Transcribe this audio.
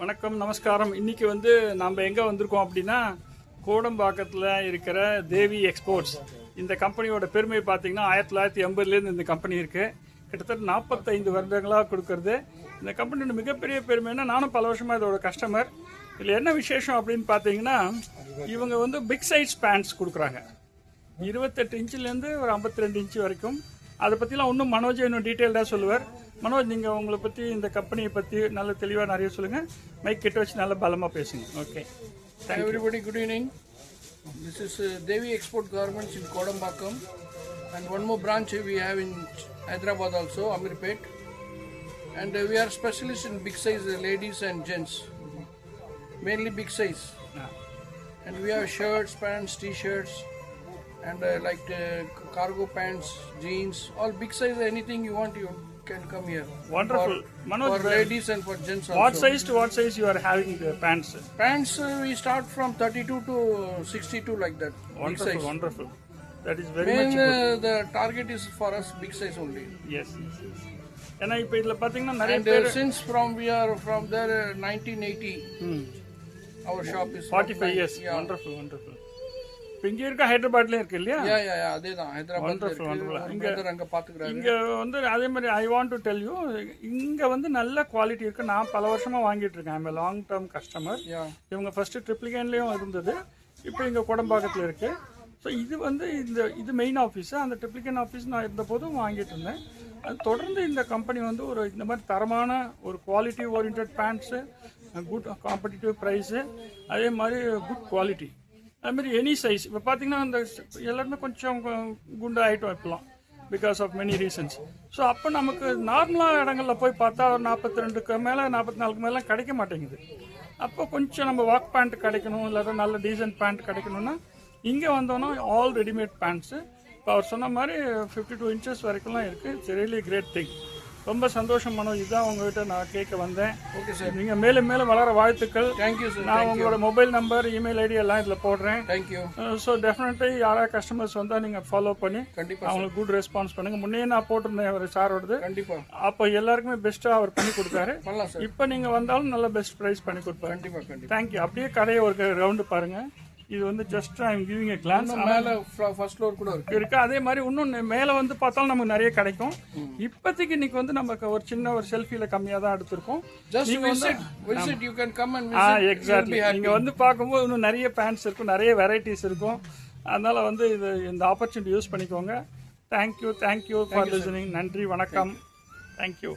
வணக்கம் நமஸ்காரம். இன்னைக்கு வந்து நம்ம எங்கே வந்திருக்கோம் அப்படின்னா கோடம்பாக்கத்தில் இருக்கிற தேவி எக்ஸ்போர்ட்ஸ். இந்த கம்பெனியோட பெருமை பார்த்தீங்கன்னா 1980லேருந்து இந்த கம்பெனி இருக்குது. கிட்டத்தட்ட 45 வருடங்களாக கொடுக்கறது. இந்த கம்பெனியோட மிகப்பெரிய பெருமைன்னா நானும் பல வருஷமாக இதோட கஸ்டமர். இதில் என்ன விசேஷம் அப்படின்னு பார்த்தீங்கன்னா இவங்க வந்து பிக் சைஸ் பேண்ட்ஸ் கொடுக்குறாங்க. 28 இன்ச்சிலேருந்து ஒரு 52 இன்ச்சு வரைக்கும். அதை பற்றிலாம் இன்னும் மனோஜ் இன்னும் டீட்டெயில்டாக சொல்லுவார். மனோஜ், நீங்கள் உங்களை பற்றி இந்த கம்பெனியை பற்றி நல்ல தெளிவாக நிறைய சொல்லுங்கள். மைக் கிட்ட வச்சு நல்ல பலமாக பேசுங்க. Okay, everybody, good evening. This is Devi Export Garments in Kodambakkam, and one more branch we have in Hyderabad also, Amirpet. And we are specialists in big size ladies and gents, mainly big size. And we have shirts, pants, t-shirts, and cargo pants, jeans, all big size. Anything you want, you can come here. Wonderful. Manoj, for ladies and for gents also. What size to what size you are having the pants? Pants we start from 32 to 62 like that. Wonderful, big size. wonderful. That is very much good. The target is for us big size only. Yes. ஏன்னா இப்போ இதில் பார்த்தீங்கன்னா நிறைய And பேர் since we are from there 1980, our shop is 45 years. Yeah. Wonderful, wonderful. இப்போ இங்கே இருக்க ஹைதராபாத்லேயும் இருக்கு இல்லையா? Yeah. அதேதான் ஹைதராபாத்ல இருக்கு. பிரதர் அங்க பாத்துக்கறாங்க. இங்க வந்து அதே மாதிரி I want to tell you, இங்க வந்து நல்ல குவாலிட்டி இருக்கு. நான் பல வருஷமா வாங்கிட்டு இருக்கேன். I'm long term customer. இவங்க ஃபர்ஸ்ட் ட்ரிப்ளிகேன்லயும் இருந்தது, இப்போ இங்க கோடம்பாக்கத்தில் இருக்கு. ஸோ இது வந்து இது மெயின் ஆஃபீஸ். அந்த ட்ரிப்ளிகேன் ஆஃபீஸ் நான் இருந்த போதும் வாங்கிட்டு இருந்தேன். அது தொடர்ந்து இந்த கம்பெனி வந்து ஒரு இந்த மாதிரி தரமான ஒரு quality oriented pants, good competitive price, அதே மாதிரி குட் குவாலிட்டி, அதுமாதிரி எனி சைஸ். இப்போ பார்த்தீங்கன்னா இந்த எல்லாருமே கொஞ்சம் குண்டு ஆகிட்டோம் இப்போலாம், because of many reasons. So அப்போ நமக்கு நார்மலாக இடங்களில் போய் பார்த்தா ஒரு 42க்கு மேலே 44க்கு மேலே கிடைக்க மாட்டேங்குது. அப்போ கொஞ்சம் நம்ம வாக் பேண்ட் கிடைக்கணும், இல்லாத நல்ல டீசன்ட் பேண்ட் கிடைக்கணும்னா இங்கே வந்தோன்னா ஆல் ரெடிமேட் பேண்ட்ஸு. இப்போ அவர் சொன்ன மாதிரி 52 இன்ச்சஸ் வரைக்கும்லாம் இருக்குது. It's really great thing. ரொம்ப சந்தோஷம் மனோஜ். இதுதான் உங்ககிட்ட நான் கேட்க வந்தேன். ஓகே சார், நீங்கள் மேலும் மேலும் வளர வாழ்த்துக்கள். Thank you sir. நான் உங்களோட மொபைல் நம்பர், இமெயில் ஐடி எல்லாம் இதில் போடுறேன். தேங்க்யூ. ஸோ டெஃபினெட்லி யாராவது கஸ்டமர்ஸ் வந்தால் நீங்கள் ஃபாலோ பண்ணி கண்டிப்பாக அவங்களுக்கு குட் ரெஸ்பான்ஸ் பண்ணுங்கள். முன்னே நான் போட்டிருந்தேன் ஒரு சாரோடது. கண்டிப்பாக அப்போ எல்லாருக்குமே பெஸ்ட்டாக அவர் பண்ணி கொடுத்தாரு. பண்ணலாம் சார். இப்போ நீங்கள் வந்தாலும் நல்ல பெஸ்ட் ப்ரைஸ் பண்ணி கொடுப்பாரு. கண்டிப்பாக. தேங்க்யூ. அப்படியே கடையை ஒரு ரவுண்டு பாருங்கள். இது வந்து just I am giving a glance. மேலே ஃபர்ஸ்ட் ஃப்ளோர் கூட இருக்கு. அதே மாதிரி இன்னும் மேலே வந்து பார்த்தாலும் நமக்கு நிறைய கிடைக்கும். இப்போதைக்கு இன்னைக்கு வந்து நமக்கு ஒரு சின்ன ஒரு செல்ஃபியில் கம்மியாக தான் எடுத்திருக்கோம். visit you can come and visit. Exactly. நீங்கள் வந்து பார்க்கும்போது இன்னும் நிறைய பேண்ட்ஸ் இருக்கும், நிறைய வெரைட்டிஸ் இருக்கும். அதனால வந்து இந்த ஆப்பர்ச்சுனிட்டி யூஸ் பண்ணிக்கோங்க. Thank you for listening. நன்றி, வணக்கம். தேங்க்யூ.